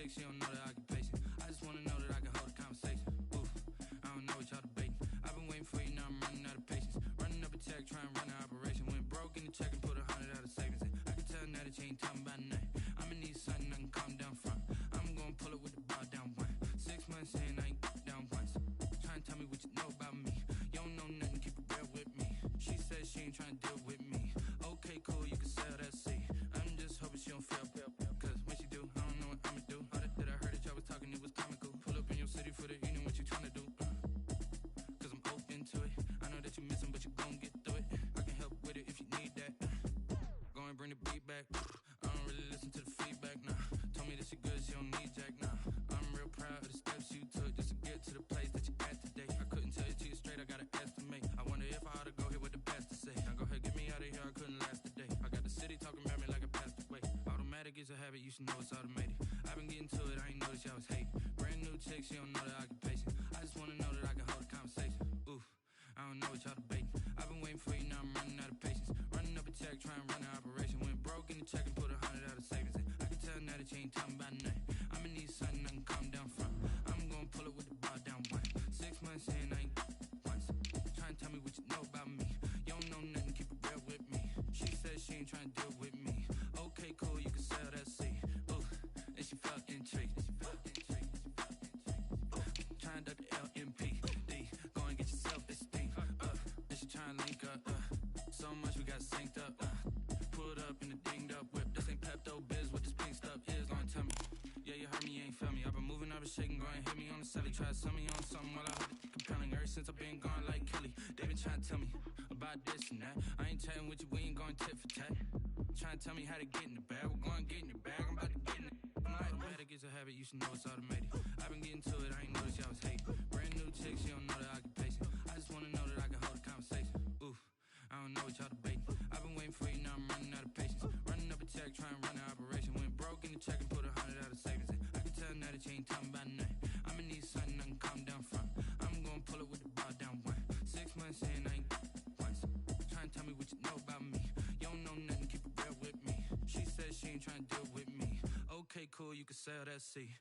chick, she don't know that I get patient. I just wanna know that I can hold a conversation. Oof, I don't know what y'all debating. I've been waiting for you, now I'm running out of patience. Running up a check, trying to run an operation. Went broke in the check and put 100 out of savings in. I can tell now that you ain't talking about nothing. I'ma need something I can calm down from. I'm gonna pull it with the bar down one. 6 months in, I ain't down once. Trying to tell me what you know about me. You don't know nothing, keep it real with me. She says she ain't trying to deal with me. Okay, cool, you can sell that seat. I'm just hoping she don't fail. Cause when she do, I don't know what I'ma do. All that I heard that y'all was talking, it was comical. Pull up in your city for the evening, what you trying to do? Cause I'm open to it. I know that you missing, but you gon' get through it. I can help with it if you need that. Go and bring the beat back. I don't really listen to the feedback, nah. Told me that she good, she don't need Jack, nah. I'm real proud of the steps you took just to get to the place that you at today. I couldn't tell you to you straight, I gotta estimate. I wonder if I ought to go here with the best to say. Now go ahead, get me out of here, I couldn't last a day. I got the city talking about me like I passed away. Automatic is a habit, you should know it's automated. I've been getting to it, I ain't noticed y'all was hating. Brand new chick, she don't know that I get patient. I just wanna know that I can hold a conversation. Oof, I don't know what y'all debating. I've been waiting for you, now I'm running out of patience. Running up a check, trying to run an operation. Went broke in the check and put 100 out of savings in. I can tell now that you ain't talking about nothing. I'ma need something I can calm down from. I'm gonna pull it with the bar down one. 6 months in, I ain't once. Trying to tell me what you know about me. You don't know nothing, keep it real with me. She says she ain't trying to deal with me. Okay, cool, you can sell that seat. Ooh, and she felt intrigued. Trying to duck the LMPD. Go and get your self-esteem up. And she trying to link up. So much we got synced up. Pulled up in the dinged up whip. This ain't Pepto-Biz, what this pink stuff is. Long tell me. Yeah, you heard me, you ain't felt me. I've been moving, I've been shaking, go and hit me on the celly. Try to sell me on something while I heard it compelling. Ever since I've been gone like Kelly, they been trying to tell me about this and that. I ain't chatting with you, we ain't going tit for tat. Trying to tell me how to get in the bag. We're going to get in the bag, I'm about to get in it. Automatic is a habit, you should know it's automated. I've been getting to it, I ain't noticed y'all was hating. Brand new chick, she don't know that I get patient. I just wanna know that I can hold a conversation. Oof, I don't know what y'all debating. I've been waiting for you, now I'm running out of patience. Running up a check, trying to run an operation. Went broke in the check and put 100 out of savings in. I can tell now that you ain't talking about nothing. I'ma need something I can calm down from. I'm gonna pull it with the bar down one. 6 months in, I ain't once. Trying to tell me what you know about me. You don't know nothing, keep it real with me. She says she ain't trying to deal with me. Okay, cool, you can sell that seat.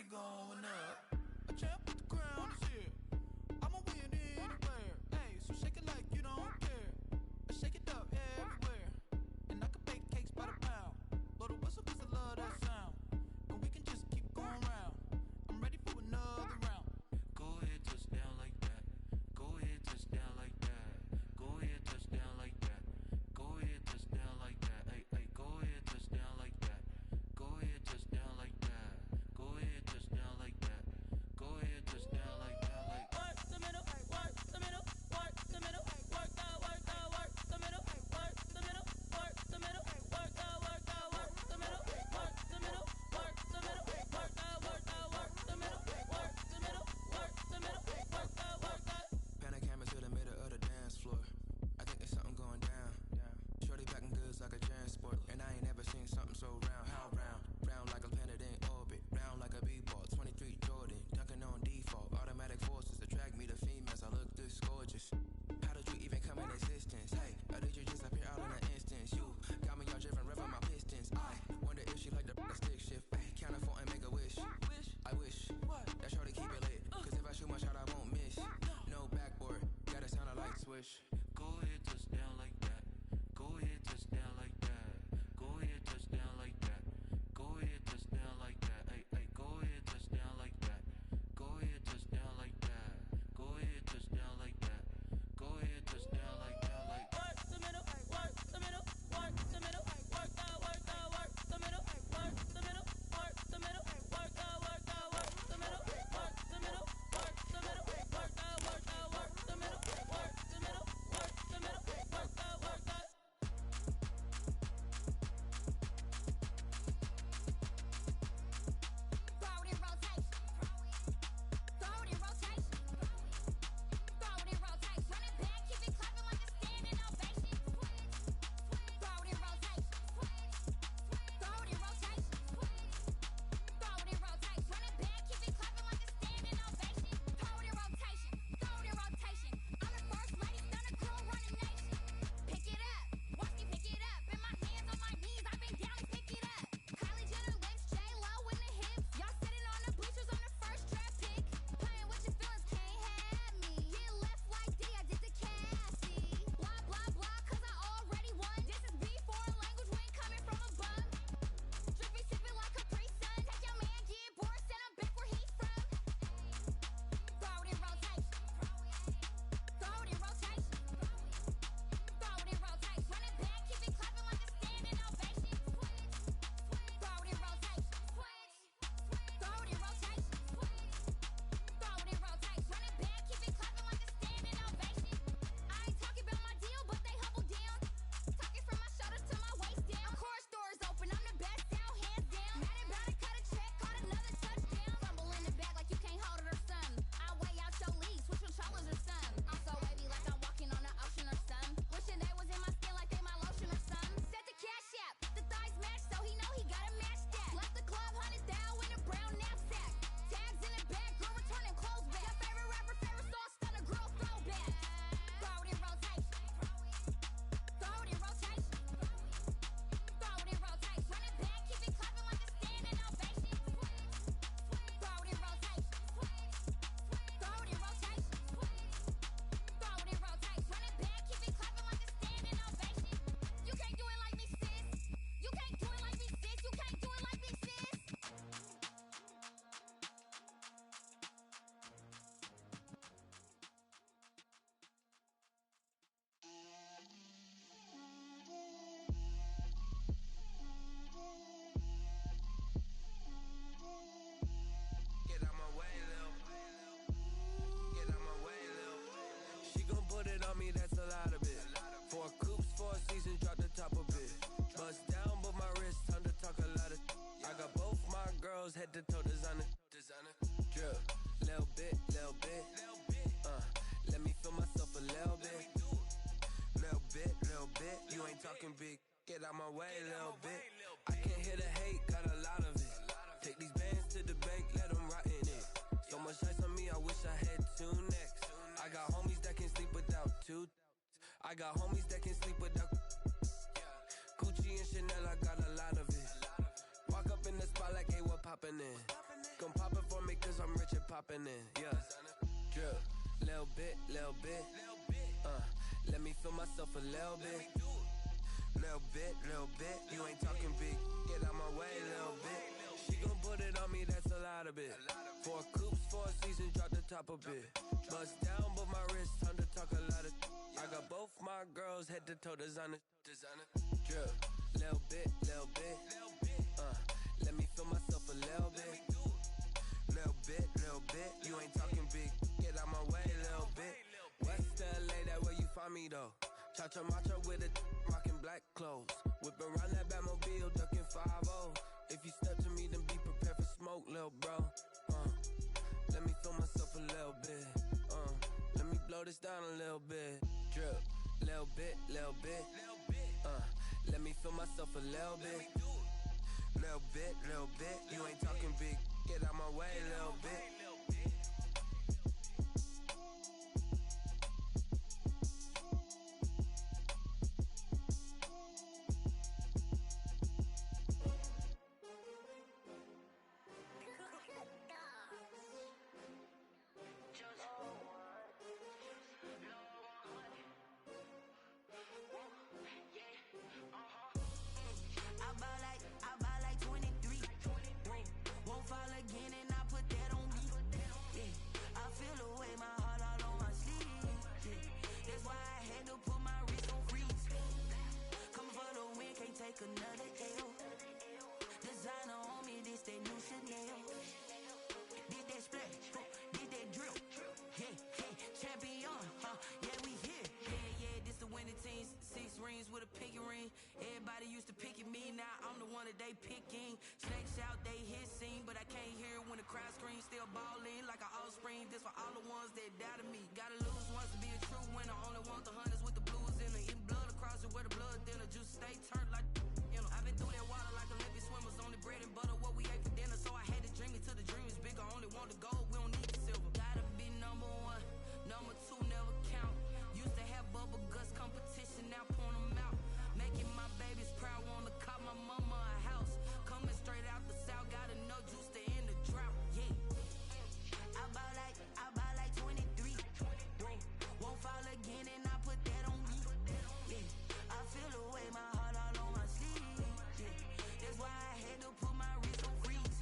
Going up, a champ with the crown is here. I'ma win anywhere. Hey, so shake it like you don't care. I shake it up everywhere. And I can bake cakes by the pound. Blow the whistle cause I love that sound. And we can just keep going round. I'm ready for another round. Go ahead, touch down like that. Go ahead, touch down like that. Go ahead, touch down like that. Go ahead, touch down like that. Hey, hey, go ahead, touch down like that. Go ahead, touch down like that. Go ahead, touch down like that. Go ahead, touch down like that. Like work the middle, work the middle, work the middle, work the middle, work the middle, work the middle, work the middle, work the middle, work the middle, work the middle, work the middle, work the middle, work the. Pan a camera to the middle of the dance floor. I think there's something going down. Shorty packing goods like a transport, and I ain't never seen something so round. How round? Round like a planet in orbit, round like a b-ball. 23 Jordan, dunking on default. Automatic forces attract me to females. I look this gorgeous. How did you even come in existence? Hey, or did you just appear out in an instance? You got me all driven, revving my pistons. I wonder if she like the stick shift. Hey, count her 4 and make a wish. I wish that shorty keep it lit. Cause if I shoot my shot, I won't miss. No backboard, gotta sound a light swish. Go ahead, touch down like that. Go ahead, touch down like that. Go ahead, touch down like that. Go ahead, touch down like that. Hey, hey, go ahead, touch down like that. Go ahead, touch down like that. Go ahead, touch down like that. Go ahead, touch down like that. Like work the middle, work the middle, work the middle, work the middle, work the middle, work the middle, work the head to toe designer. Drip, little bit. Let me feel myself a little bit. Little bit. You ain't talking big. Get out my way, little bit. I can't hear the hate, got a lot of it. Take these bands to the bank, let them rot in it. So much ice on me, I wish I had 2 necks. I got homies that can sleep without 2. I got homies that can sleep without Gucci and Chanel, I got a lot of it. Walk up in the spot like, hey, what poppin' in? Gon' pop it for me cause I'm rich and poppin' in, yeah. Drip, little bit. Let me feel myself a little bit. Little bit. You ain't talking big. Get out my way, little bit. She gon' put it on me, that's a lot of it. 4 coops, 4 seasons, drop the top a bit. Bust down, but my wrist, time to talk a lot of. I got both my girls head to toe designer. Drip, little bit. Let me feel myself a little bit. Little bit. You ain't talking big. Get out my way, little bit. West LA, that where you find me though. Cha-cha matcha with a rockin' black clothes. Whip around that Batmobile, ducking 5-0. If you step to me, then be prepared for smoke, lil' bro. Let me feel myself a little bit. Let me blow this down a little bit. Drip, little bit. Let me feel myself a little bit. Little bit. You ain't talking big. Get out my way, little bit. Another L. Designer on me, this that new Chanel. Did that splash, did that drill. Yeah, champion, yeah, we here. Yeah, this the winning team. 6 rings with a pinky ring. Everybody used to pick at me, now I'm the one that they picking. Snakes out, they hit scene, but I can't hear it when the crowd screams. Still ballin' like an offspring. This for all the ones that doubted me. Gotta lose once to be a true winner. Only want the hunters with the blues in it. Eating blood across it where the blood thinner. Juice stay turned like. I've been through that water like Olympic swimmers. Only bread and butter, what we ate for dinner. So I had to dream it till the dream is bigger. Only want the gold, we don't need the silver. Gotta be number 1, number 2 never count. Used to have bubble guts competition, now point them out. Making my babies proud, wanna cop my mama a house. Coming straight out the south, gotta know juice to end the drought. Yeah, I buy like 23. Won't fall again and I put that on me. Yeah, I feel the way my heart all on my sleeve. Yeah, that's why I had to put my wrist on freeze.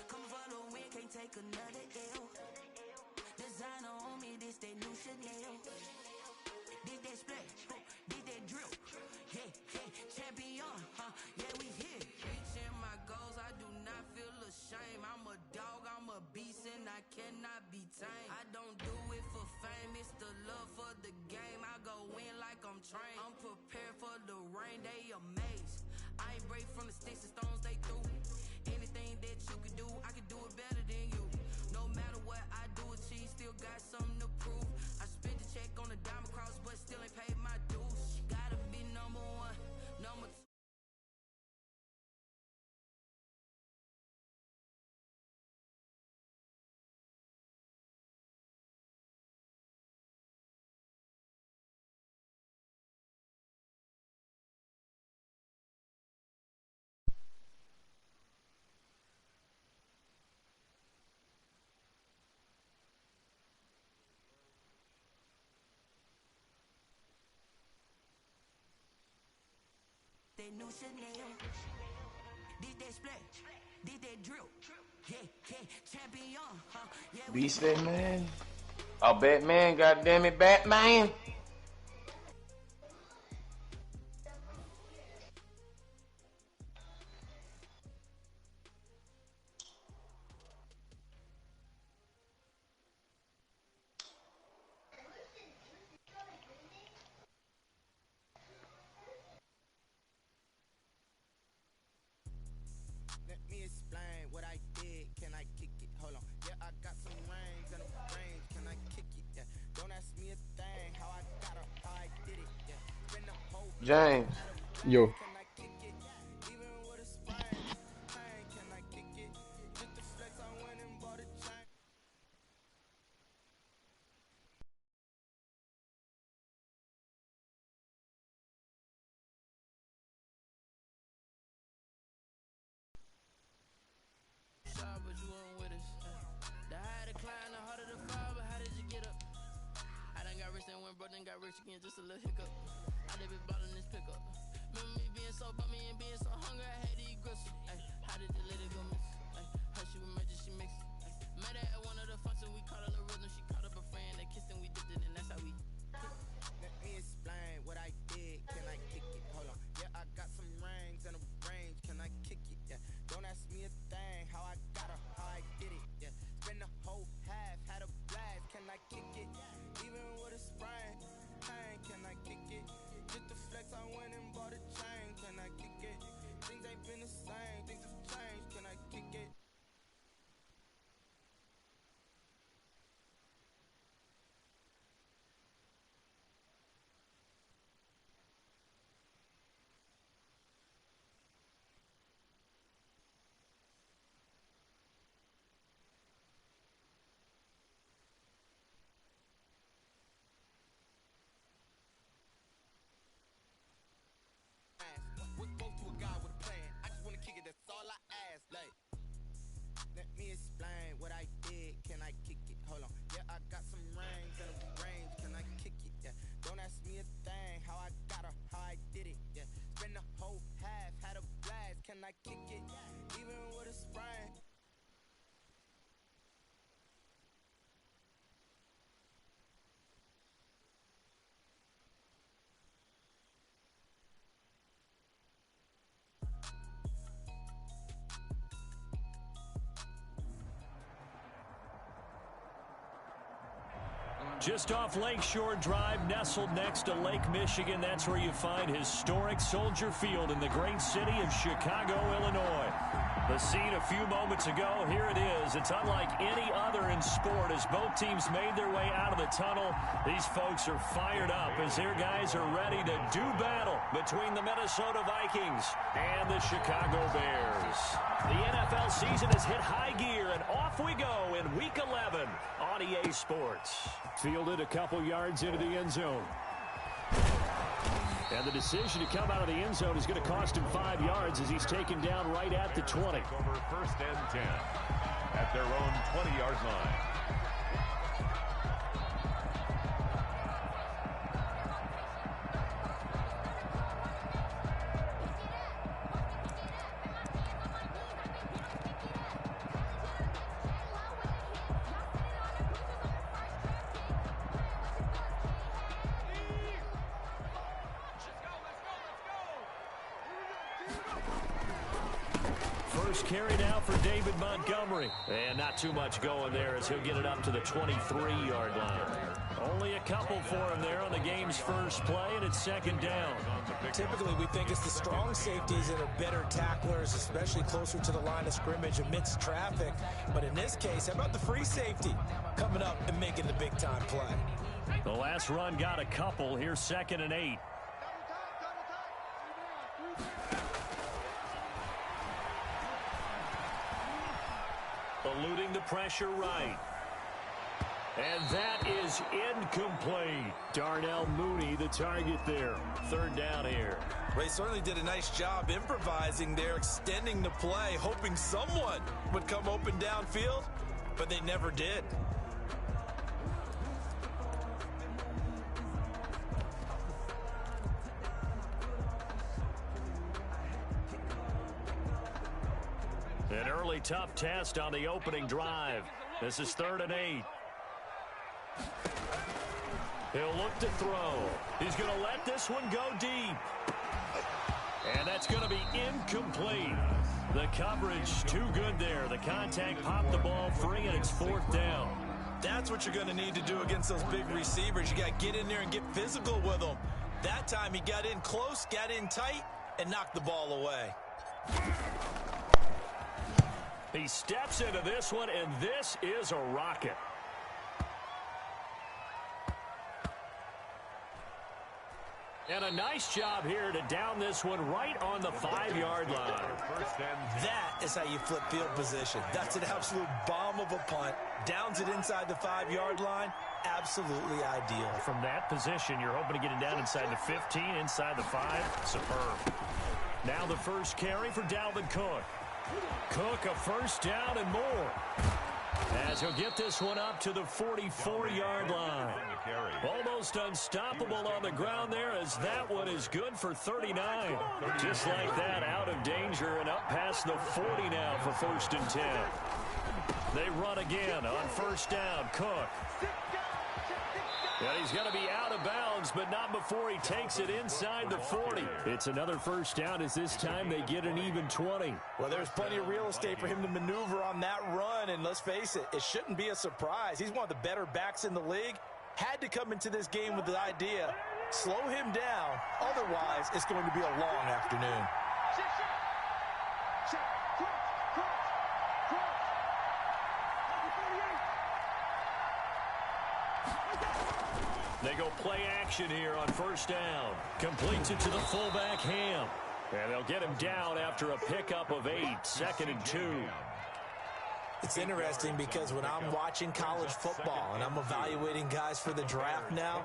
Come for the win, can't take another L. Designer on me, this that new Chanel. Did that splash, did that drill. Yeah, champion, yeah, we here. Reaching my goals, I do not feel ashamed. I'm a dog, I'm a beast, and I cannot be tamed. I don't do it for fame, it's the love for the game. I go in like I'm trained. I'm prepared for the rain, they amazed. I ain't break from the sticks and stones they threw. Anything that you can do, I can do it better than you. No matter what I do, achieve, still got something to prove. I spent the check on the diamond cross, but still ain't paid my dues. Gotta be number 1, number 2. That new Chanel. Did that splash, did that drill. Yeah, champion, yeah, we Beast that man. Oh, Batman, goddamn it, Batman. Let me explain what I James. Yo. But you weren't with us. The higher the climb, the harder the fall, but how did you get up? I done got rich and went broke, then got rich again, just a little hiccup. I done been ballin' this pickup. Remember me being so bummy and being so hungry, I had to eat gristle. Ay, how did the lady go miss? Ay, how she was magic, she mixed. Met her at one of the functions, we caught a little rhythm, she caught up a friend, they kissed and we dipped it, and that's how we. Let me explain what I did. Can I kick it? Hold on. Yeah, I got some rings and a range. Can I kick it? Yeah. Don't ask me a thing. How I got her, how I did it. Yeah. Spend the whole half, had a blast. Can I kick it? Even with a sprain. Pain. Can I kick it? Just the flex, I went and bought a chain. Can I kick it? Things ain't been the same. Things have changed. Can I kick it? We spoke to a guy with a plan. I just wanna kick it, that's all I ask. Like, let me explain what I did. Can I kick it? Hold on. Yeah, I got some rings and a range. Can I kick it? Yeah. Don't ask me a thing. How I got her, how I did it. Yeah. Spend the whole half, had a blast. Can I kick it? Even with a sprain. Just off Lakeshore Drive, nestled next to Lake Michigan. That's where you find historic Soldier Field in the great city of Chicago, Illinois. The scene a few moments ago, here it is. It's unlike any other in sport as both teams made their way out of the tunnel. These folks are fired up as their guys are ready to do battle between the Minnesota Vikings and the Chicago Bears. The NFL season has hit high gear, and off we go in Week 11 on EA Sports. Fielded a couple yards into the end zone. And the decision to come out of the end zone is going to cost him 5 yards as he's taken down right at the 20. Over 1st and 10 at their own 20-yard line. First carry now for David Montgomery. And not too much going there as he'll get it up to the 23-yard line. Only a couple for him there on the game's first play, and it's 2nd down. Typically, we think it's the strong safeties that are better tacklers, especially closer to the line of scrimmage amidst traffic. But in this case, how about the free safety coming up and making the big-time play? The last run got a couple. Here's 2nd and 8. Eluding the pressure right. And that is incomplete. Darnell Mooney, the target there. 3rd down here. They certainly did a nice job improvising there, extending the play, hoping someone would come open downfield, but they never did. An early tough test on the opening drive. This is 3rd and 8. He'll look to throw. He's going to let this one go deep. And that's going to be incomplete. The coverage too good there. The contact popped the ball free, and it's 4th down. That's what you're going to need to do against those big receivers. You got to get in there and get physical with them. That time he got in close, got in tight, and knocked the ball away. He steps into this one, and this is a rocket. And a nice job here to down this one right on the 5-yard line. That is how you flip field position. That's an absolute bomb of a punt. Downs it inside the 5-yard line. Absolutely ideal. From that position, you're hoping to get it down inside the 15, inside the 5. Superb. Now the first carry for Dalvin Cook. Cook, a first down and more. As he'll get this one up to the 44-yard line. Almost unstoppable on the ground there, as that one is good for 39. Just like that, out of danger and up past the 40 now for 1st and 10. They run again on first down. Cook. And he's going to be out of bounds, but not before he takes it inside the 40. It's another first down, as this time they get an even 20. Well, there's plenty of real estate for him to maneuver on that run, and let's face it, it shouldn't be a surprise. He's one of the better backs in the league. Had to come into this game with the idea, slow him down, otherwise it's going to be a long afternoon. They go play action here on first down. Completes it to the fullback, Ham. And they'll get him down after a pickup of 8, 2nd and 2. It's interesting because when I'm watching college football and I'm evaluating guys for the draft now,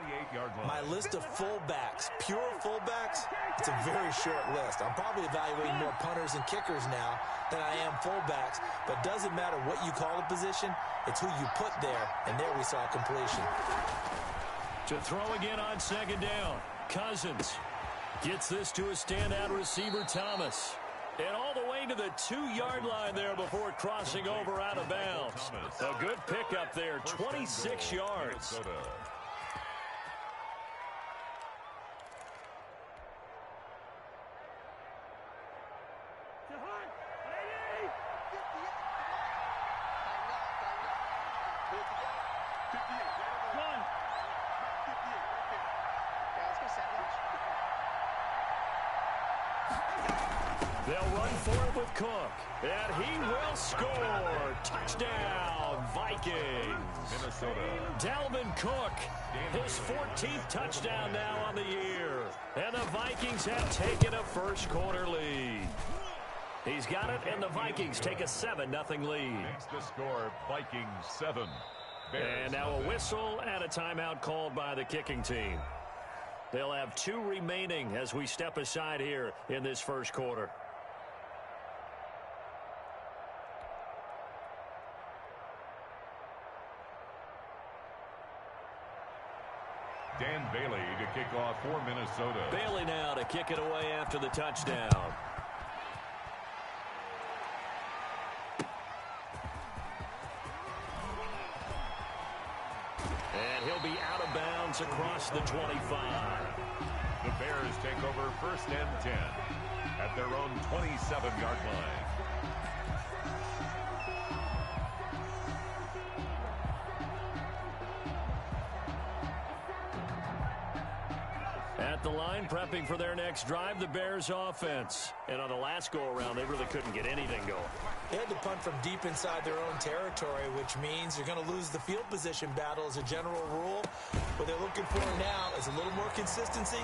my list of fullbacks, pure fullbacks, it's a very short list. I'm probably evaluating more punters and kickers now than I am fullbacks, but it doesn't matter what you call a position, it's who you put there, and there we saw completion. To throw again on 2nd down. Cousins gets this to a standout receiver, Thomas. And all the way to the 2-yard line there before crossing over out of bounds. A good pickup there, 26 yards. They'll run for it with Cook, and he will score. Touchdown, Vikings. Minnesota. Dalvin Cook, his 14th touchdown now on the year. And the Vikings have taken a first-quarter lead. He's got it, and the Vikings take a 7-0 lead. Makes the score, Vikings 7. And now a whistle and a timeout called by the kicking team. They'll have 2 remaining as we step aside here in this first quarter. Dan Bailey to kick off for Minnesota. Bailey now to kick it away after the touchdown. And he'll be out of bounds across the 25. The Bears take over 1st and 10 at their own 27-yard line. At the line, prepping for their next drive, the Bears offense. And on the last go-around, they really couldn't get anything going. They had to punt from deep inside their own territory, which means you're going to lose the field position battle as a general rule. What they're looking for now is a little more consistency,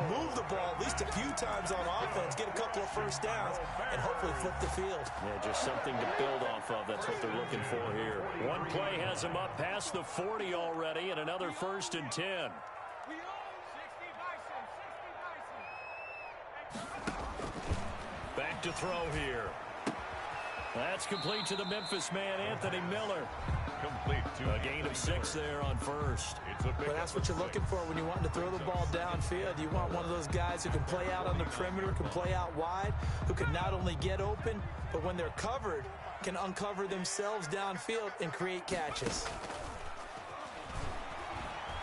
move the ball at least a few times on offense, get a couple of first downs, and hopefully flip the field. Yeah, just something to build off of. That's what they're looking for here. One play has them up past the 40 already, and another 1st and 10. Back to throw here. That's complete to the Memphis man, Anthony Miller. Complete to a gain of 6 there on first. But that's what you're looking for when you want to throw the ball downfield. You want one of those guys who can play out on the perimeter, can play out wide, who can not only get open, but when they're covered, can uncover themselves downfield and create catches.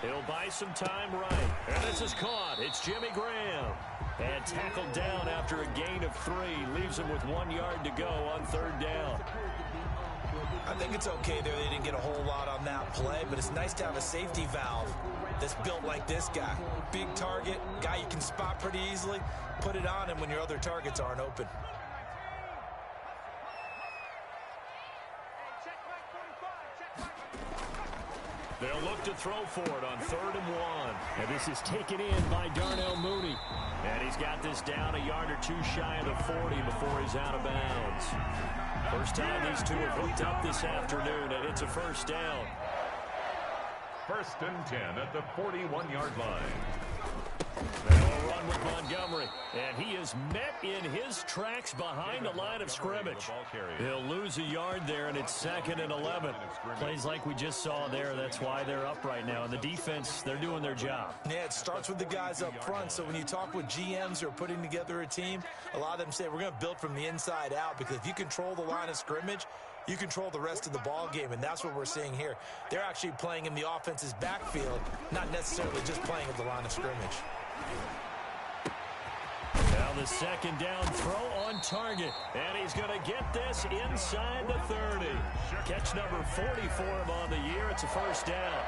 He'll buy some time right. And this is caught. It's Jimmy Graham. And tackled down after a gain of 3. Leaves him with 1 yard to go on 3rd down. I think it's okay there. They didn't get a whole lot on that play, but it's nice to have a safety valve that's built like this guy. Big target, guy you can spot pretty easily. Put it on him when your other targets aren't open. They'll look look to throw for it on 3rd and 1. And this is taken in by Darnell Mooney. And he's got this down a yard or two shy of the 40 before he's out of bounds. First time these two have hooked up this afternoon, and it's a first down. 1st and 10 at the 41-yard line. They'll run with Montgomery, and he is met in his tracks behind the line of scrimmage. He'll lose a yard there, and it's 2nd and 11. Plays like we just saw there. That's why they're up right now. And the defense, they're doing their job. Yeah, it starts with the guys up front. So when you talk with GMs who are putting together a team, a lot of them say we're going to build from the inside out, because if you control the line of scrimmage, you control the rest of the ball game, and that's what we're seeing here. They're actually playing in the offense's backfield, not necessarily just playing at the line of scrimmage. Now the 2nd down throw on target, and he's going to get this inside the 30. Catch number 40 for him on the year. It's a first down.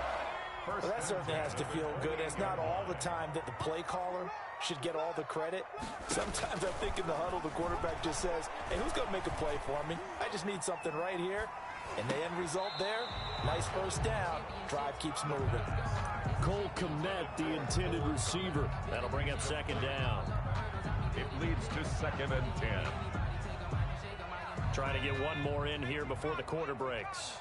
Well, that certainly has to feel good. It's not all the time that the play caller should get all the credit. Sometimes I think in the huddle, the quarterback just says, hey, who's going to make a play for me? I just need something right here. And the end result there, nice first down. Drive keeps moving. Cole Kmet, the intended receiver. That'll bring up 2nd down. It leads to 2nd and 10. Trying to get one more in here before the quarter breaks.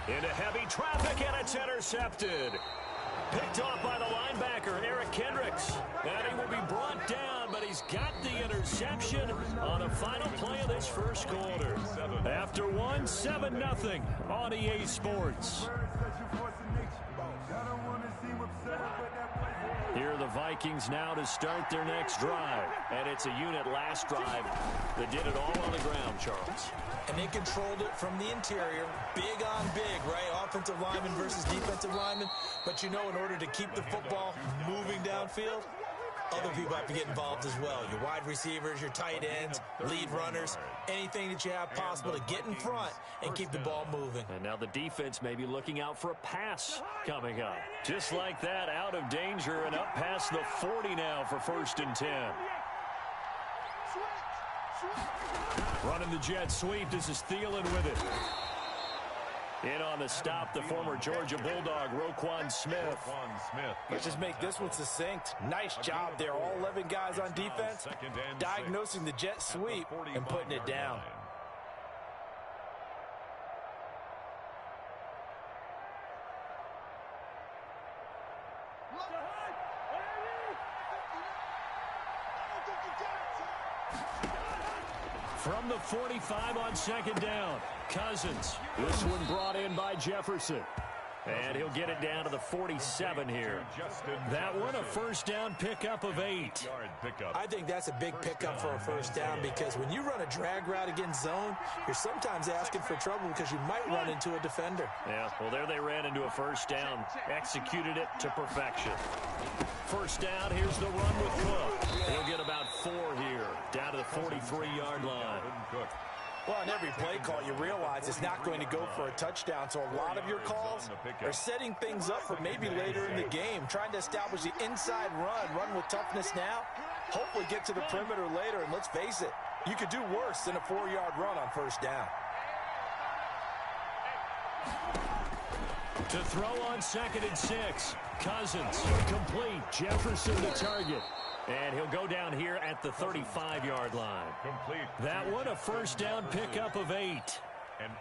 Into heavy traffic, and it's intercepted. Picked off by the linebacker, Eric Kendricks. And he will be brought down, but he's got the interception on the final play of this first quarter. After 7-0 on EA Sports. Here are the Vikings now to start their next drive. And it's a unit last drive that did it all on the ground, Charles. And they controlled it from the interior. Big on big, right? Offensive lineman versus defensive lineman. But you know, in order to keep the football moving downfield, other people have to get involved as well. Your wide receivers, your tight ends, lead runners, anything that you have possible to get in front and keep the ball moving. And now the defense may be looking out for a pass coming up. Just like that, out of danger and up past the 40 now for 1st and 10. Running the jet sweep. This is Thielen with it. In on the stop, the former Georgia Bulldog, Roquan Smith. Let's just make this one succinct. Nice job there. All 11 guys on defense diagnosing the jet sweep and putting it down. From the 45 on 2nd down, Cousins. This one brought in by Jefferson. And he'll get it down to the 47 here. That one a first down pickup of 8. I think that's a big pickup for a first down, because when you run a drag route against zone, you're sometimes asking for trouble because you might run into a defender. Yeah, well, there they ran into a first down. Executed it to perfection. First down, here's the run with Cook. He'll get about 4 here, down to the 43-yard line. Well, on every play call, you realize it's not going to go for a touchdown, so a lot of your calls are setting things up for maybe later in the game, trying to establish the inside run with toughness now, hopefully get to the perimeter later, and let's face it, you could do worse than a 4-yard run on first down. To throw on 2nd and 6, Cousins, complete, Jefferson the target. And he'll go down here at the 35-yard line. That one a first down pickup of 8.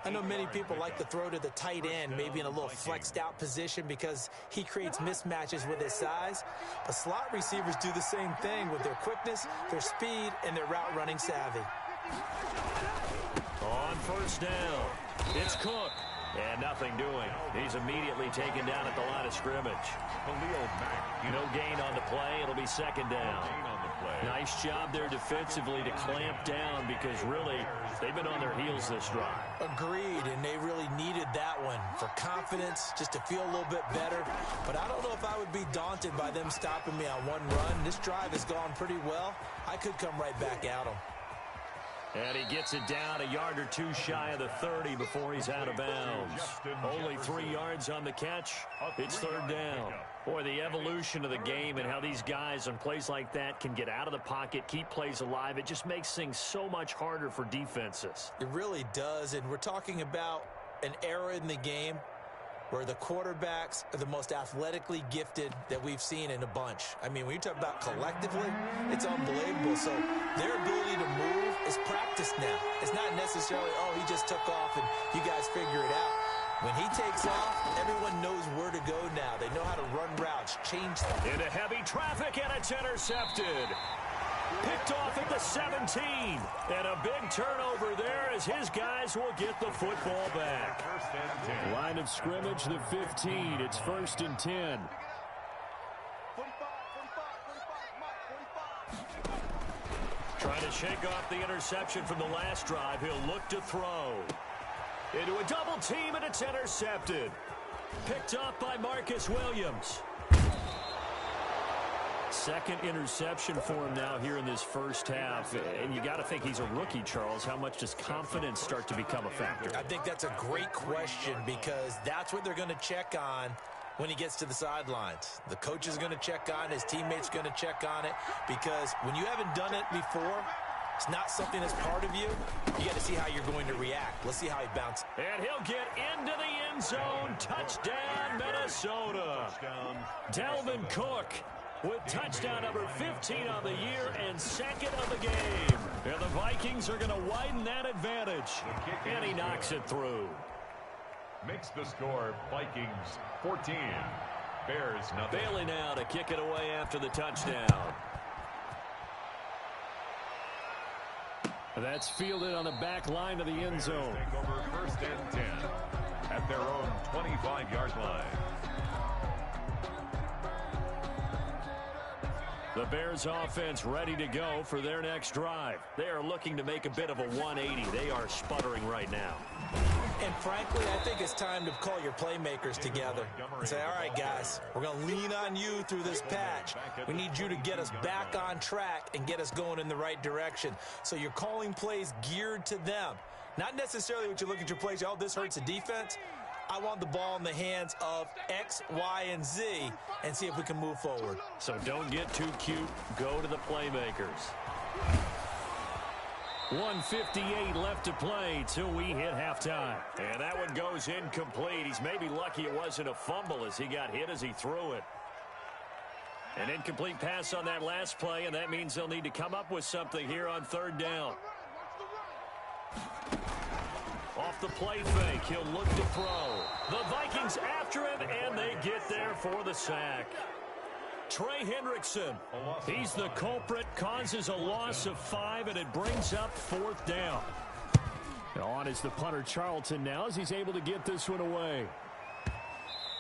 I know many people like to throw to the tight end, maybe in a little flexed out position because he creates mismatches with his size. But slot receivers do the same thing with their quickness, their speed, and their route running savvy. On first down, it's Cook. And nothing doing. He's immediately taken down at the line of scrimmage. No gain on the play. It'll be 2nd down. Nice job there defensively to clamp down, because really they've been on their heels this drive. Agreed, and they really needed that one for confidence, just to feel a little bit better. But I don't know if I would be daunted by them stopping me on one run. This drive has gone pretty well. I could come right back at them. And he gets it down a yard or two shy of the 30 before he's out of bounds. Only 3 yards on the catch. It's 3rd down. Boy, the evolution of the game and how these guys on plays like that can get out of the pocket, keep plays alive, it just makes things so much harder for defenses. It really does, and we're talking about an era in the game where the quarterbacks are the most athletically gifted that we've seen in a bunch. I mean, when you talk about collectively, it's unbelievable. So their ability to move is practiced now. It's not necessarily, oh, he just took off and you guys figure it out. When he takes off, everyone knows where to go now. They know how to run routes, change them. Into heavy traffic, and it's intercepted. Picked off at the 17. And a big turnover there as his guys will get the football back. Line of scrimmage, the 15. It's 1st and 10. Trying to shake off the interception from the last drive. He'll look to throw. Into a double team, and it's intercepted. Picked off by Marcus Williams. Second interception for him now here in this first half. And you got to think he's a rookie, Charles. How much does confidence start to become a factor? I think that's a great question because that's what they're going to check on when he gets to the sidelines. The coach is going to check on it. His teammates going to check on it because when you haven't done it before, it's not something that's part of you. You got to see how you're going to react. Let's see how he bounces. And he'll get into the end zone. Touchdown, Minnesota. Dalvin Cook with touchdown number 15 on the year and second of the game. And the Vikings are going to widen that advantage. And he knocks it through. Makes the score Vikings 14. Bears nothing. Bailey now to kick it away after the touchdown. That's fielded on the back line of the end zone. Take over 1st and 10 at their own 25-yard line. The Bears offense ready to go for their next drive. They are looking to make a bit of a 180. They are sputtering right now. And frankly, I think it's time to call your playmakers together and say, all right, guys, we're going to lean on you through this patch. We need you to get us back on track and get us going in the right direction. So you're calling plays geared to them. Not necessarily what you look at your plays, oh, this hurts the defense. I want the ball in the hands of X, Y, and Z and see if we can move forward. So don't get too cute. Go to the playmakers. 1:58 left to play till we hit halftime. And that one goes incomplete. He's maybe lucky it wasn't a fumble as he got hit as he threw it. An incomplete pass on that last play, and that means they'll need to come up with something here on 3rd down. Off the play fake, he'll look to throw. The Vikings after him, and they get there for the sack. Trey Hendrickson, he's the culprit, causes a loss of 5, and it brings up 4th down. On is the punter Charlton now as he's able to get this one away.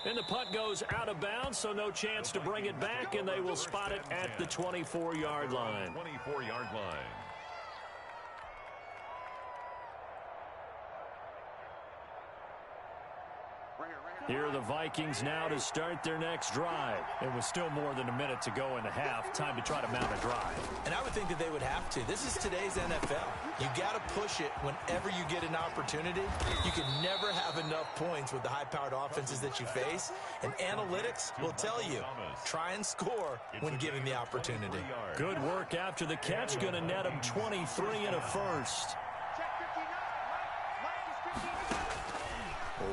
And the punt goes out of bounds, so no chance to bring it back, and they will spot it at the 24-yard line. 24-yard line. Here are the Vikings now to start their next drive. It was still more than a minute to go in the half. Time to try to mount a drive. And I would think that they would have to. This is today's NFL. You got to push it whenever you get an opportunity. You can never have enough points with the high-powered offenses that you face. And analytics will tell you, try and score when given the opportunity. Good work after the catch. Going to net him 23 and a first.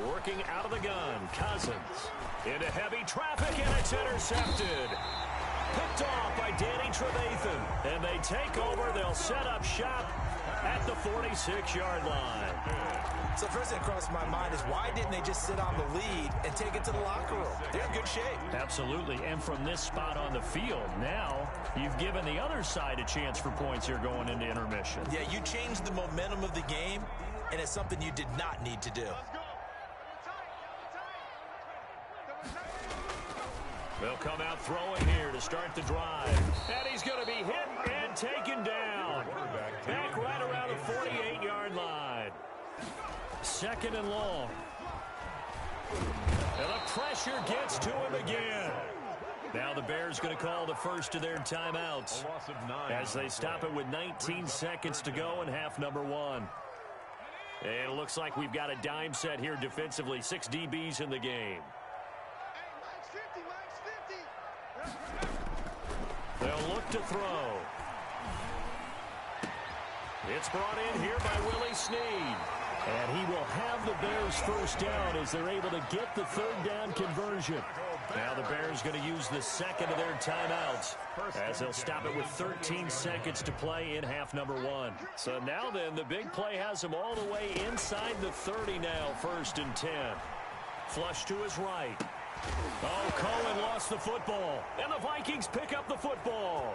Working out of the gun, Cousins. Into heavy traffic, and it's intercepted. Picked off by Danny Trevathan. And they take over. They'll set up shop at the 46-yard line. So first thing that crossed my mind is why didn't they just sit on the lead and take it to the locker room? They're in good shape. Absolutely. And from this spot on the field, now you've given the other side a chance for points here going into intermission. Yeah, you changed the momentum of the game, and it's something you did not need to do. They'll come out throwing here to start the drive. And he's going to be hit and taken down. Back right around the 48-yard line. 2nd and long. And the pressure gets to him again. Now the Bears going to call the first of their timeouts as they stop it with 19 seconds to go in half number 1. And it looks like we've got a dime set here defensively. 6 DBs in the game. They'll look to throw. It's brought in here by Willie Snead. And he will have the Bears first down as they're able to get the third down conversion. Now the Bears going to use the second of their timeouts as they'll stop it with 13 seconds to play in half number 1. So now then, the big play has them all the way inside the 30 now, 1st and 10. Flush to his right. Oh, Cohen lost the football. And the Vikings pick up the football.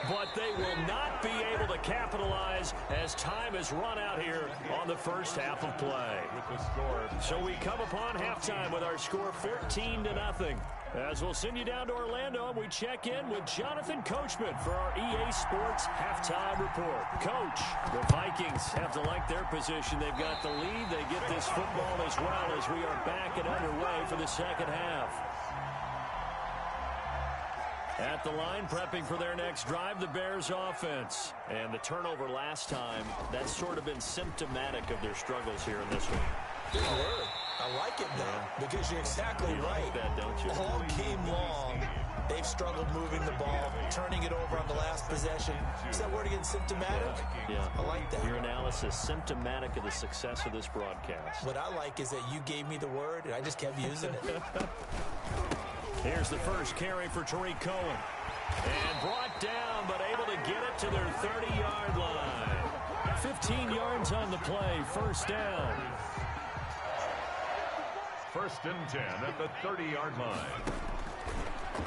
But they will not be able to capitalize as time has run out here on the first half of play. So we come upon halftime with our score 13-0. As we'll send you down to Orlando, we check in with Jonathan Coachman for our EA Sports Halftime Report. Coach, the Vikings have to like their position. They've got the lead. They get this football as well as we are back and underway for the second half. At the line, prepping for their next drive, the Bears offense. And the turnover last time, that's sort of been symptomatic of their struggles here in this one. Good word. I like it now because you're exactly right. Like that, don't you? All game long, they've struggled moving the ball, turning it over on the last possession. Is that word again, symptomatic? Yeah. I like that. Your analysis, symptomatic of the success of this broadcast. What I like is that you gave me the word, and I just kept using it. Here's the first carry for Tariq Cohen. And brought down, but able to get it to their 30-yard line. 15 yards on the play, first down. 1st and 10 at the 30-yard line.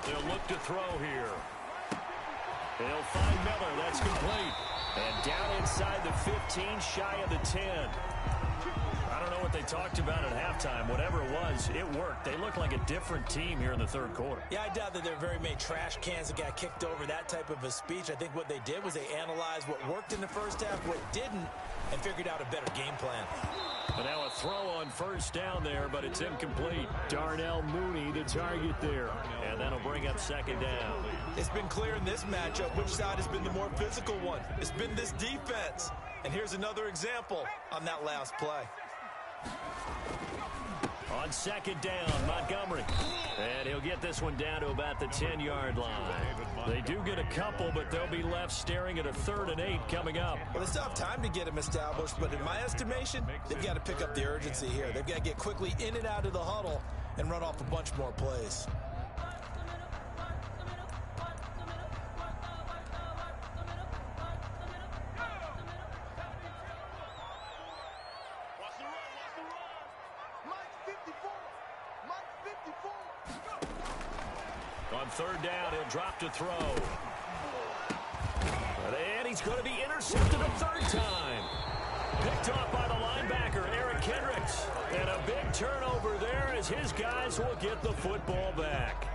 They'll look to throw here. They'll find Miller. That's complete. And down inside the 15, shy of the 10. I don't know what they talked about at halftime. Whatever it was, it worked. They look like a different team here in the third quarter. Yeah, I doubt that there are very many trash cans that got kicked over, that type of a speech. I think what they did was they analyzed what worked in the first half, what didn't, and figured out a better game plan. And now a throw on first down there, but it's incomplete. Darnell Mooney, the target there. And that'll bring up second down. It's been clear in this matchup which side has been the more physical one. It's been this defense. And here's another example on that last play. On second down, Montgomery. And he'll get this one down to about the 10-yard line. They do get a couple, but they'll be left staring at a 3rd and 8 coming up. Well, they still have time to get him established, but in my estimation, they've got to pick up the urgency here. They've got to get quickly in and out of the huddle and run off a bunch more plays. On third down, he'll drop to throw. And he's going to be intercepted a third time. Picked off by the linebacker, Eric Kendricks. And a big turnover there as his guys will get the football back.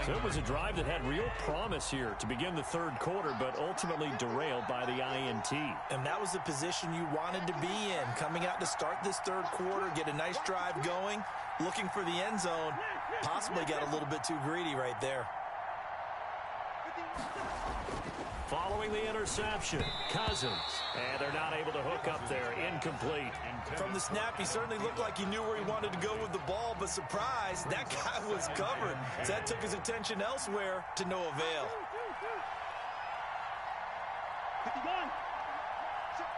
So it was a drive that had real promise here to begin the third quarter, but ultimately derailed by the INT. And that was the position you wanted to be in. Coming out to start this third quarter, get a nice drive going, looking for the end zone. Possibly got a little bit too greedy right there. Following the interception, Cousins. And they're not able to hook up there. Incomplete. From the snap, he certainly looked like he knew where he wanted to go with the ball, but surprise, that guy was covered. So that took his attention elsewhere to no avail. 51. Check,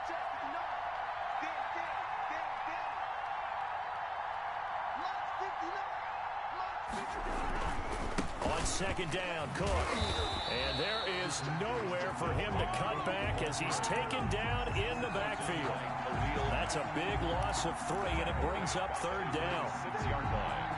59. On second down, Cook. And there is nowhere for him to cut back as he's taken down in the backfield. That's a big loss of 3, and it brings up third down. 6-yard line.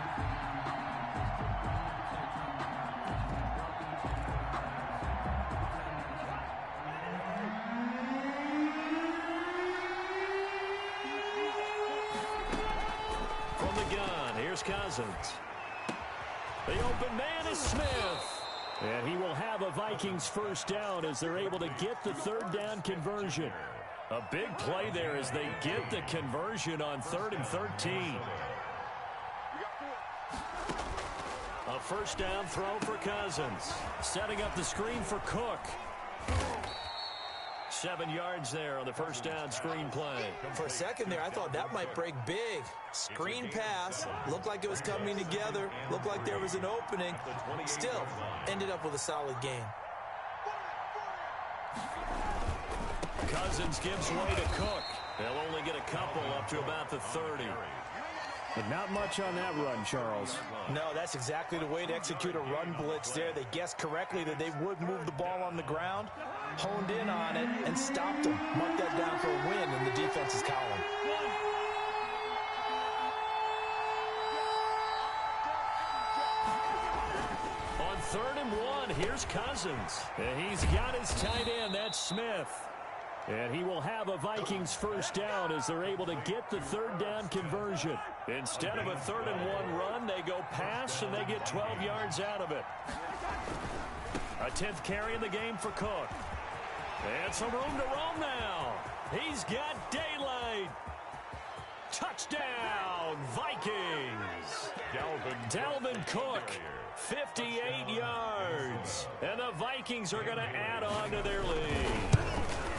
From the gun, here's Cousins. The open man is Smith. And he will have a Vikings first down as they're able to get the third down conversion. A big play there as they get the conversion on 3rd and 13. A first down throw for Cousins. Setting up the screen for Cook. 7 yards there on the first down screen play. For a second there, I thought that might break big. Screen pass. Looked like it was coming together. Looked like there was an opening. Still, ended up with a solid gain. Cousins gives way to Cook. They'll only get a couple up to about the 30. But not much on that run, Charles. No, that's exactly the way to execute a run blitz there. They guessed correctly that they would move the ball on the ground, honed in on it, and stopped them. Mark that down for a win in the defense's column. On 3rd and 1, here's Cousins. And he's got his tight end, that's Smith. And he will have a Vikings first down as they're able to get the 3rd down conversion. Instead of a 3rd and 1 run, they go pass, and they get 12 yards out of it. A 10th carry in the game for Cook. And some room to roam now. He's got daylight. Touchdown, Vikings. Dalvin Cook, 58 yards. And the Vikings are going to add on to their lead.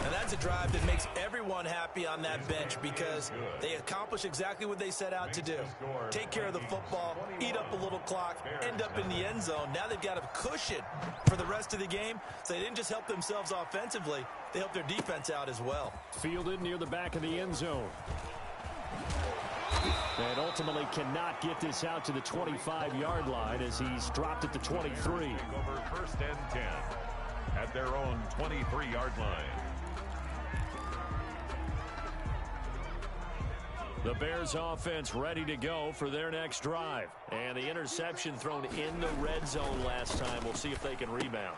And that's a drive that makes everyone happy on that bench because they accomplish exactly what they set out to do. Take care of the football, eat up a little clock, end up in the end zone. Now they've got a cushion for the rest of the game, so they didn't just help themselves offensively, they helped their defense out as well. Fielded near the back of the end zone. And ultimately cannot get this out to the 25-yard line as he's dropped at the 23. Over 1st and 10 at their own 23-yard line. The Bears offense ready to go for their next drive. And the interception thrown in the red zone last time. We'll see if they can rebound.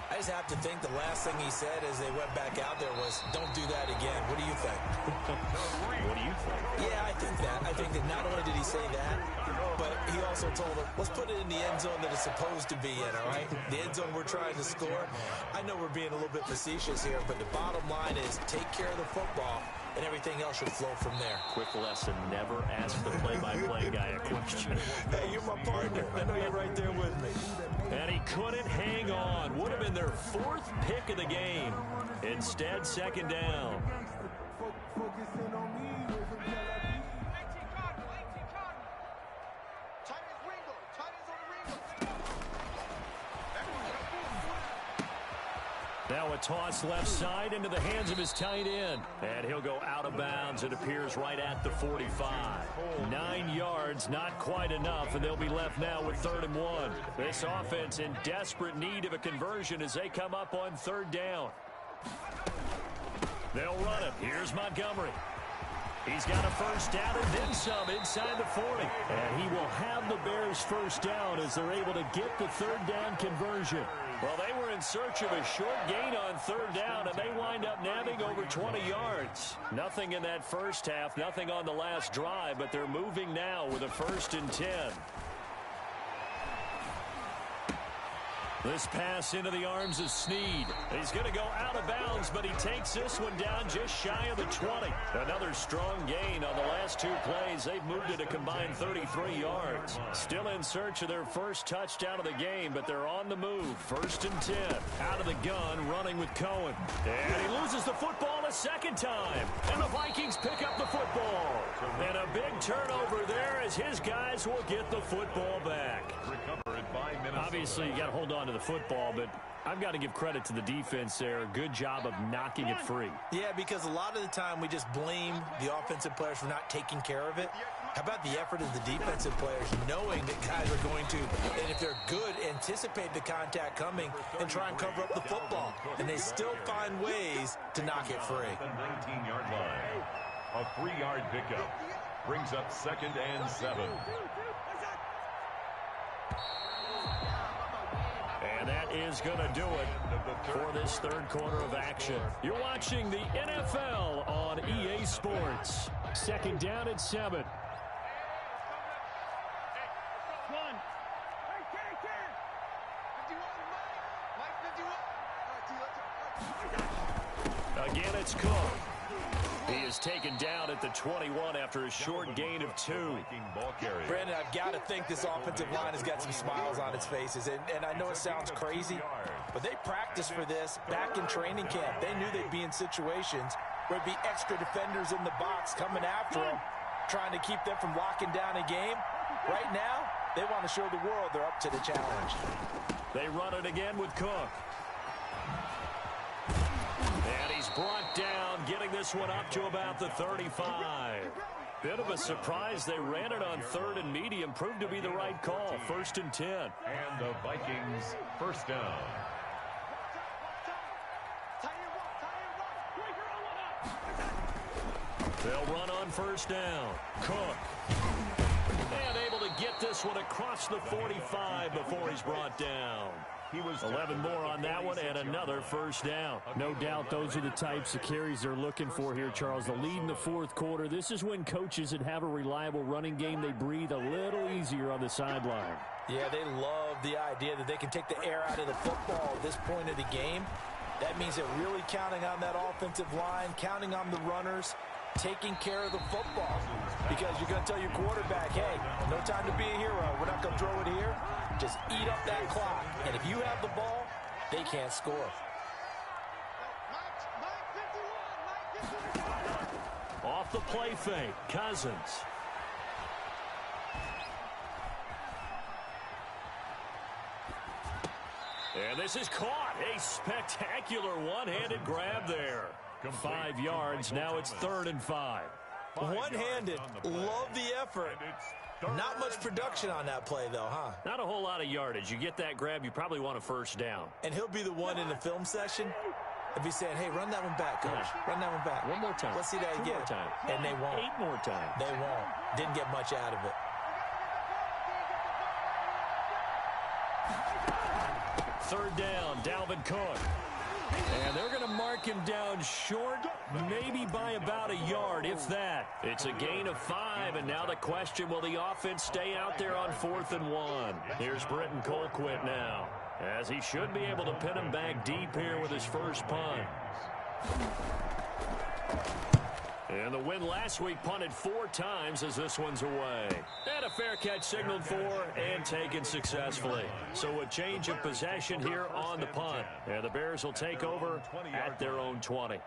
I just have to think the last thing he said as they went back out there was, don't do that again. What do you think? What do you think? Yeah, I think that. I think that not only did he say that, but he also told them, let's put it in the end zone that it's supposed to be in, all right? The end zone we're trying to score. I know we're being a little bit facetious here, but the bottom line is take care of the football, and everything else should flow from there. Quick lesson, never ask the play-by-play guy a question. Hey, you're my partner. I know you're right there with me. And he couldn't hang on. Would have been their 4th pick of the game. Instead, 2nd down. Now a toss left side into the hands of his tight end. And he'll go out of bounds. It appears right at the 45. 9 yards, not quite enough, and they'll be left now with 3rd and 1. This offense in desperate need of a conversion as they come up on 3rd down. They'll run it. Here's Montgomery. He's got a first down and then some inside the 40. And he will have the Bears first down as they're able to get the 3rd down conversion. Well, they were in search of a short gain on 3rd down, and they wind up nabbing over 20 yards. Nothing in that first half, nothing on the last drive, but they're moving now with a 1st and 10. This pass into the arms of Snead. He's going to go out of bounds, but he takes this one down just shy of the 20. Another strong gain on the last 2 plays. They've moved it a combined 33 yards. Still in search of their first touchdown of the game, but they're on the move. 1st and 10. Out of the gun, running with Cohen. And he loses the football a 2nd time. And the Vikings pick up the football. And a big turnover there as his guys will get the football back. Obviously, you got to hold on to the football, but I've got to give credit to the defense there. Good job of knocking it free. Yeah, because a lot of the time we just blame the offensive players for not taking care of it. How about the effort of the defensive players knowing that guys are going to, and if they're good, anticipate the contact coming and try and cover up the football. And they still find ways to knock it free. 19-yard line. A 3-yard pickup brings up 2nd and 7. And that is going to do it for this 3rd quarter of action. You're watching the NFL on EA Sports. 2nd down at 7. Again, it's Cook. He is taken down at the 21 after a short gain of 2. Brandon, I've got to think this offensive line has got some smiles on its faces. And I know it sounds crazy, but they practiced for this back in training camp. They knew they'd be in situations where it'd be extra defenders in the box coming after them, trying to keep them from locking down a game. Right now, they want to show the world they're up to the challenge. They run it again with Cook. And he's brought down, getting this one up to about the 35. Bit of a surprise. They ran it on 3rd and medium. Proved to be the right call. 1st and 10. And the Vikings first down. They'll run on 1st down. Cook. And able to get this one across the 45 before he's brought down. He was 11 more on that one and another 1st down. No doubt those are the types of carries they're looking for here, Charles. The lead in the 4th quarter. This is when coaches that have a reliable running game, they breathe a little easier on the sideline. Yeah, they love the idea that they can take the air out of the football at this point of the game. That means they're really counting on that offensive line, counting on the runners, taking care of the football. Because you're going to tell your quarterback, hey, no time to be a hero. We're not going to throw it here. Just eat up that clock. And if you have the ball, they can't score. Off the play fake, Cousins. And this is caught. A spectacular one-handed grab there. 5 yards. Now it's 3rd and 5. One-handed. Love the effort. Not much production on that play, though, huh? Not a whole lot of yardage. You get that grab, you probably want a 1st down. And he'll be the one in the film session if he's saying, hey, run that one back, coach. Run that one back. One more time. Let's see that again. 2 more times. And they won't. 8 more times. They won't. Didn't get much out of it. 3rd down, Dalvin Cook. And they're going to mark him down short, maybe by about a yard, if that. It's a gain of 5, and now the question, will the offense stay out there on 4th and 1? Here's Britton Colquitt now, as he should be able to pin him back deep here with his first punt. And the win last week punted 4 times as this one's away. And a fair catch signaled for and taken successfully. So a change of possession here on the punt. And the Bears will take over at their own 20.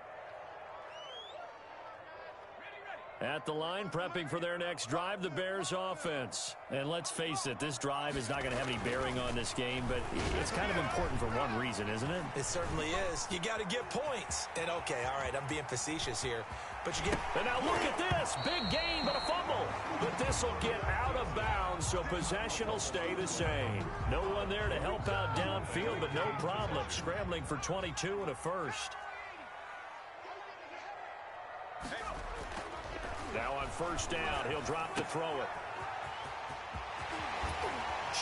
At the line, prepping for their next drive, the Bears offense. And let's face it, this drive is not going to have any bearing on this game, but it's kind of important for one reason, isn't it? It certainly is. You got to get points. And okay, all right, I'm being facetious here, but you get... And now look at this. Big gain, but a fumble. But this will get out of bounds, so possession will stay the same. No one there to help out downfield, but no problem. Scrambling for 22 and a 1st. Now on 1st down, he'll drop to throw it.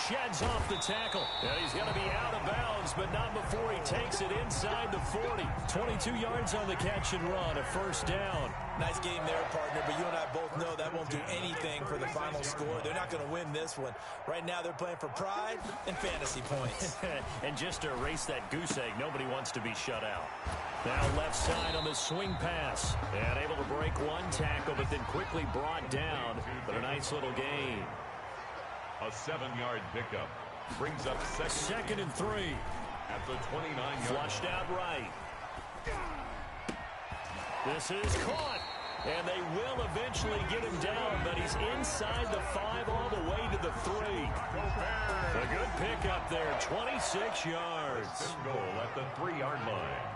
Sheds off the tackle. And he's going to be out of bounds, but not before he takes it inside the 40. 22 yards on the catch and run, a 1st down. Nice game there, partner, but you and I both know that won't do anything for the final score. They're not going to win this one. Right now, they're playing for pride and fantasy points. And just to erase that goose egg, nobody wants to be shut out. Now left side on the swing pass. And able to break one tackle, but then quickly brought down. But a nice little gain. A 7-yard pickup brings up 2nd and 3. At the 29-yard. Flushed out right. This is caught. And they will eventually get him down, but he's inside the 5 all the way to the 3. A good pickup there, 26 yards. Goal at the 3-yard line.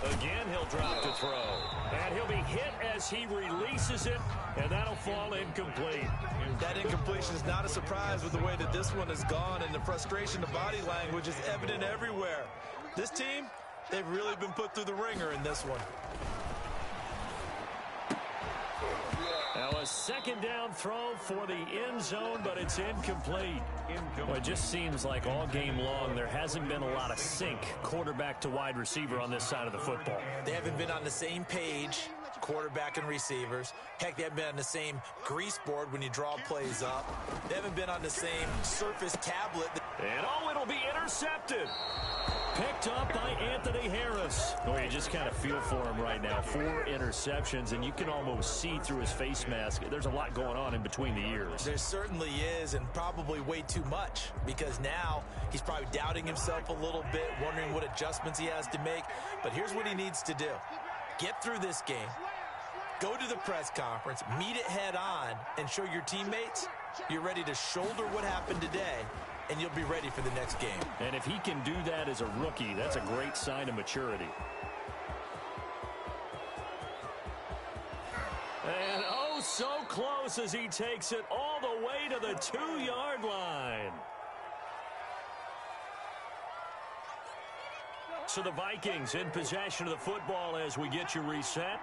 Again, he'll drop to throw. And he'll be hit as he releases it, and that'll fall incomplete. That incompletion is not a surprise with the way that this one has gone, and the frustration, the body language is evident everywhere. This team, they've really been put through the ringer in this one. Now a 2nd down throw for the end zone, but it's incomplete. Well, it just seems like all game long there hasn't been a lot of sync quarterback to wide receiver on this side of the football. They haven't been on the same page, quarterback and receivers. Heck, they haven't been on the same grease board when you draw plays up. They haven't been on the same surface tablet. And it'll be intercepted. Picked up by Anthony Harris. Well, you just kind of feel for him right now. 4 interceptions, and you can almost see through his face mask. There's a lot going on in between the ears. There certainly is, and probably way too much, because now he's probably doubting himself a little bit, wondering what adjustments he has to make. But here's what he needs to do. Get through this game, go to the press conference, meet it head on, and show your teammates you're ready to shoulder what happened today, and you'll be ready for the next game. And if he can do that as a rookie, that's a great sign of maturity. And oh, so close as he takes it all the way to the 2-yard line. So the Vikings in possession of the football as we get you reset.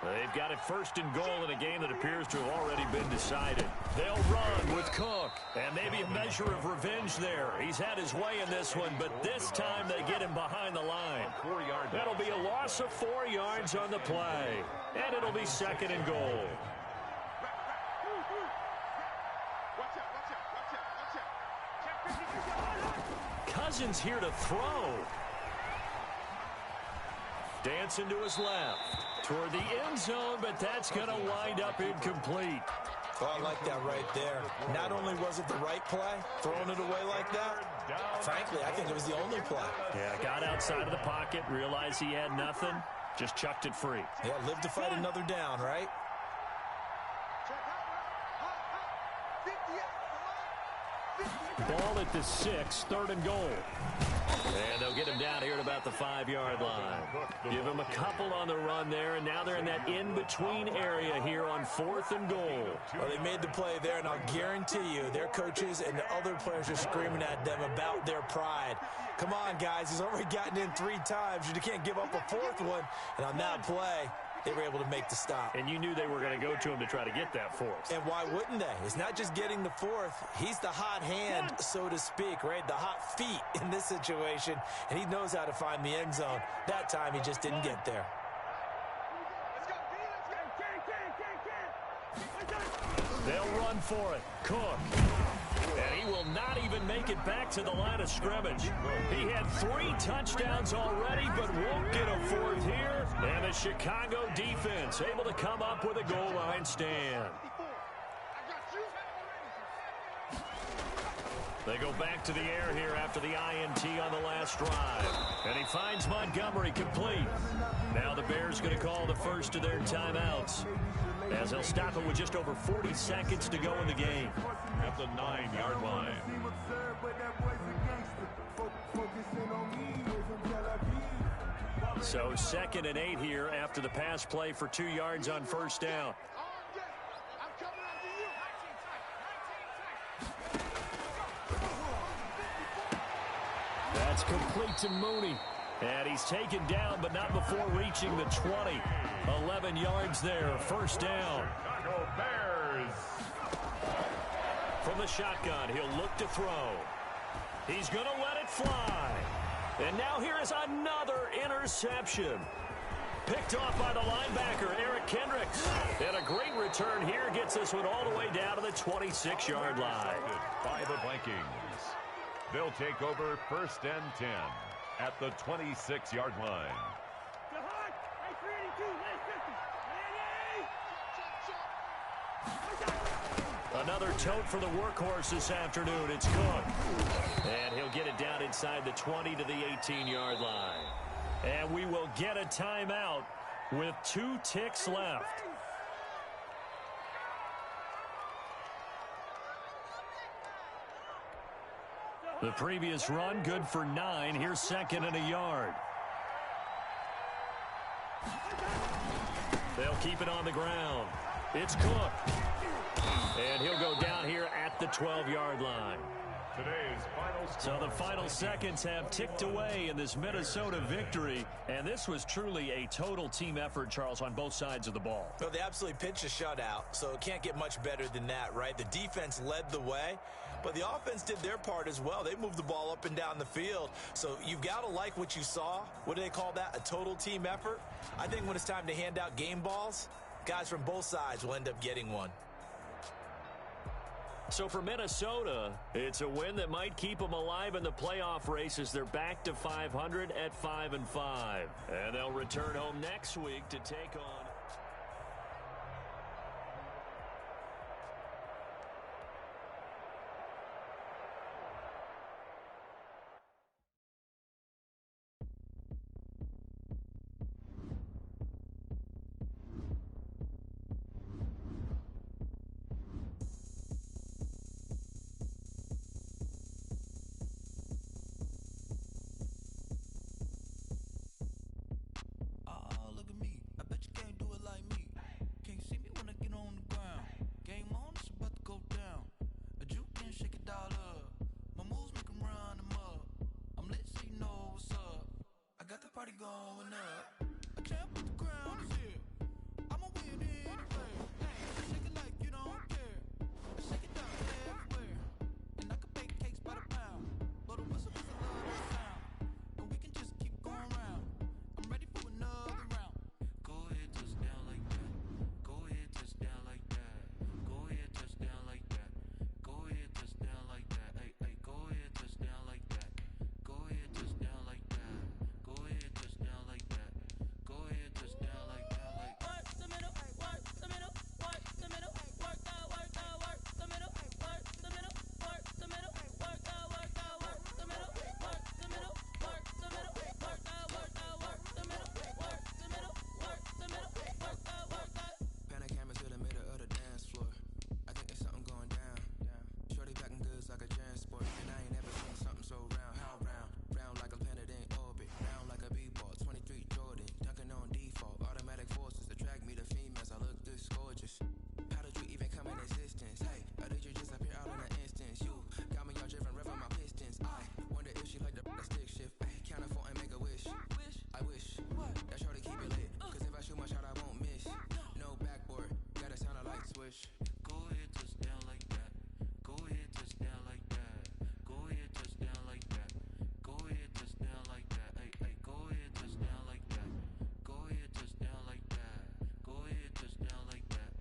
They've got it 1st and goal in a game that appears to have already been decided. They'll run with Cook, and maybe a measure of revenge there. He's had his way in this one, but this time they get him behind the line. That'll be a loss of 4 yards on the play, and it'll be 2nd and goal. Cousins here to throw. Dancing to his left toward the end zone, but that's going to wind up incomplete. Oh, I like that right there. Not only was it the right play, throwing it away like that, frankly, I think it was the only play. Yeah, got outside of the pocket, realized he had nothing, just chucked it free. Yeah, live to fight another down, right? Ball at the 6, 3rd and goal. And they'll get him down here at about the 5-yard line. Give him a couple on the run there, and now they're in that in-between area here on 4th and goal. Well, they made the play there, and I'll guarantee you their coaches and the other players are screaming at them about their pride. Come on, guys. He's already gotten in 3 times. You can't give up a 4th one. And on that play, they were able to make the stop. And you knew they were going to go to him to try to get that 4th. And why wouldn't they? It's not just getting the 4th. He's the hot hand, so to speak, right? The hot feet in this situation. And he knows how to find the end zone. That time, he just didn't get there. They'll run for it. Cook. And he will not even make it back to the line of scrimmage. He had 3 touchdowns already, but won't get a 4th here. And the Chicago defense able to come up with a goal line stand. They go back to the air here after the INT on the last drive. And he finds Montgomery complete. Now the Bears going to call the first of their timeouts, as they'll stop it with just over 40 seconds to go in the game. At the 9-yard line. So 2nd and 8 here after the pass play for 2 yards on 1st down. That's complete to Mooney. And he's taken down, but not before reaching the 20. 11 yards there, 1st down. Chicago Bears. From the shotgun, he'll look to throw. He's going to let it fly. And now here is another interception. Picked off by the linebacker, Eric Kendricks. And a great return here gets this one all the way down to the 26-yard line. By the Vikings. They'll take over 1st and 10 at the 26-yard line. Another tote for the workhorse this afternoon. It's Cook. And he'll get it down inside the 20 to the 18-yard line. And we will get a timeout with 2 ticks left. The previous run, good for 9. Here's 2nd and a yard. They'll keep it on the ground. It's Cook. And he'll go down here at the 12-yard line. Today's final score. So the final seconds have ticked away in this Minnesota victory. And this was truly a total team effort, Charles, on both sides of the ball. Well, they absolutely pitched a shutout, so it can't get much better than that, right? The defense led the way, but the offense did their part as well. They moved the ball up and down the field. So you've got to like what you saw. What do they call that? A total team effort? I think when it's time to hand out game balls, guys from both sides will end up getting one. So for Minnesota, it's a win that might keep them alive in the playoff race as they're back to 500 at 5-5. And they'll return home next week to take on... Party going up. A champ with the crown is here. I'ma win anywhere. Hey, shake it like you don't care. Shake it up everywhere. And I can bake cakes by the pound. But a whistle is a love that sound. And we can just keep going round. I'm ready for another round. Go ahead, touch down like that. Go ahead, touch down like that. Go ahead, touch down like that. Go ahead, touch down like that. Hey, hey, go ahead, touch down like that. Go ahead, touch down like that. Go ahead, touch down like that. Go ahead, touch down like that. Like work the middle, work the middle, work the middle, work the middle, work the middle, work the middle, work the middle, work the middle, work the middle, work the middle, work the middle, work the middle, work the. Pan a camera to the middle of the dance floor. I think there's something going down. Shorty packing goods like a transport, and I ain't never seen something so round. How round? Round like a planet in orbit. Round like a b-ball. 23 Jordan, dunking on default. Automatic forces attract me to females. I look this gorgeous. How did you even come in existence? Hey, or did you just appear out in an instance? You got me all driven, revving my pistons. I wonder if she like the stick shift. Hey, count it 4 and make a wish. I wish that shorty keep it lit. Cause if I shoot my shot, I won't miss. No backboard, gotta sound a light switch. go ahead, touch down like that. Go ahead, touch down like that. Go ahead, touch down like that. Go ahead, touch down like that. Hey, hey, go ahead, touch down like that. Go ahead, touch down like that. Go ahead, touch down like that.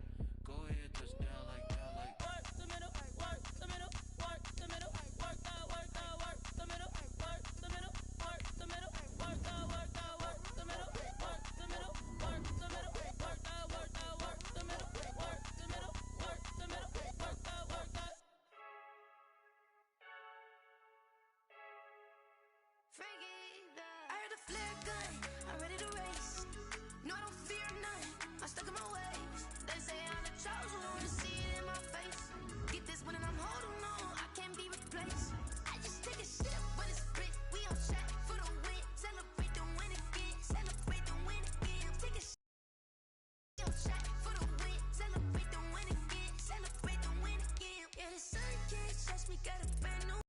Go ahead, touch down like that. Like Work the middle, work the middle, work the middle, work the middle, work the middle, work the middle, work the middle, work the middle, work the middle, work the middle, work the middle, work the middle, work the middle, work the middle, work the. I heard a flare gun, I'm ready to race. No, I don't fear none, I'm stuck in my ways. They say I'm the chosen one, to see it in my face. Get this one and I'm holding on, I can't be replaced. I just take a sip when it's split, we on shot for the win. Celebrate the win again, celebrate the win again. Take a shot, we on shot for the win. Celebrate the win again, celebrate the win again. Yeah, the sun can't touch me, got a brand new.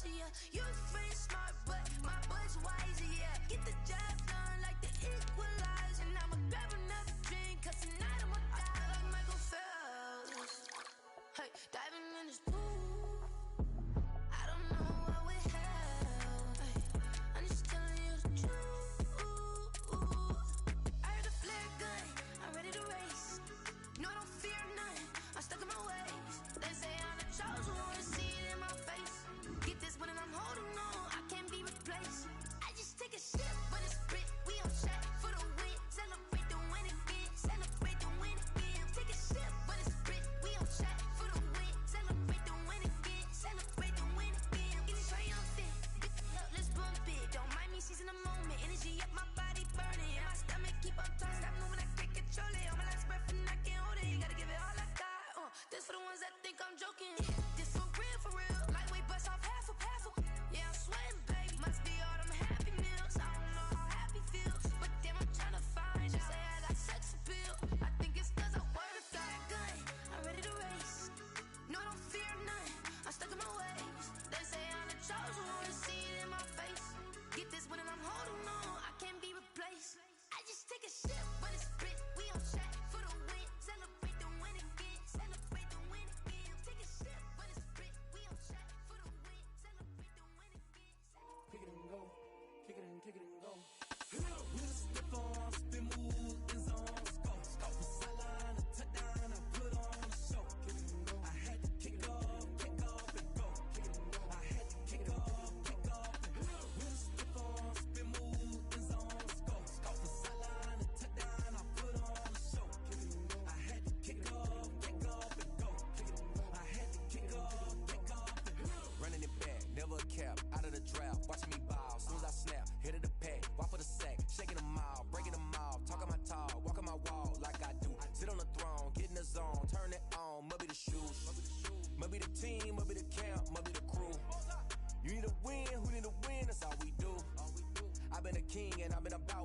Yeah, your friend smart, but my boy's wiser. Yeah, get the job done like the equalizer. And I'ma grab another drink, cause tonight I'ma die like Michael Phelps. Hey, diving in this pool, I don't know what would help. Hey, I'm just telling you the truth. I heard a flare gun, I'm ready to race. No, I don't fear none, I'm stuck in my ways. They say I'm the chosen one, to see it in my face. Get this one and I'm holding on, I can't be replaced. I just take a sip when it's split, up, mother the crew. You need a win, who need a win? That's all we do. I've been a king and I've been about